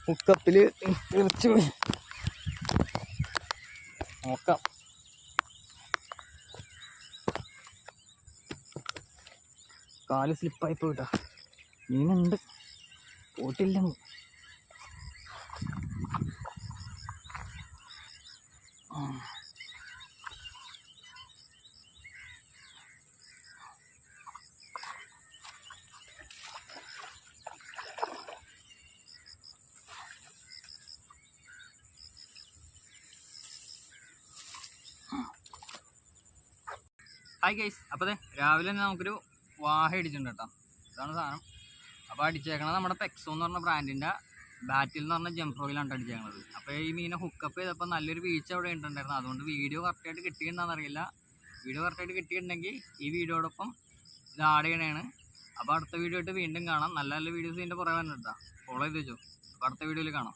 ഹുക്കപ്പിൽ തെറിച്ച് നോക്കാം. കാല് സ്ലിപ്പായി പോയിട്ടാ. മീനുണ്ട്, പോട്ടില്ല. ഹായ് ഗൈസ്, അപ്പോൾ രാവിലെ തന്നെ നമുക്കൊരു വാഹ അടിച്ചിട്ടുണ്ട് കേട്ടോ. ഇതാണ് സാധനം. അപ്പോൾ അടിച്ചേക്കണത് നമ്മുടെ പെക്സോ എന്ന് പറഞ്ഞ ബ്രാൻഡിൻ്റെ ബാറ്റിൽ എന്ന് പറഞ്ഞ ജംപ്രോയിലാണ് അടിച്ചേക്കണത്. അപ്പോൾ ഈ മീനെ ഹുക്കപ്പ് ചെയ്തപ്പോൾ നല്ലൊരു വീഴ്ച അവിടെ ഉണ്ടായിരുന്നു. അതുകൊണ്ട് വീഡിയോ കറക്റ്റായിട്ട് കിട്ടിയിട്ടുണ്ടെന്നറിയില്ല. വീഡിയോ കറക്റ്റായിട്ട് കിട്ടിയിട്ടുണ്ടെങ്കിൽ ഈ വീഡിയോടൊപ്പം ഇത് ആഡ് ചെയ്യണതാണ്. അപ്പോൾ അടുത്ത വീഡിയോ ആയിട്ട് വീണ്ടും കാണാം. നല്ല നല്ല വീഡിയോസ് ഇതിൻ്റെ പുറകെ വന്നിട്ടാ. ഫോളോ ചെയ്ത് വെച്ചോ. അപ്പോൾ അടുത്ത വീഡിയോയിൽ കാണാം.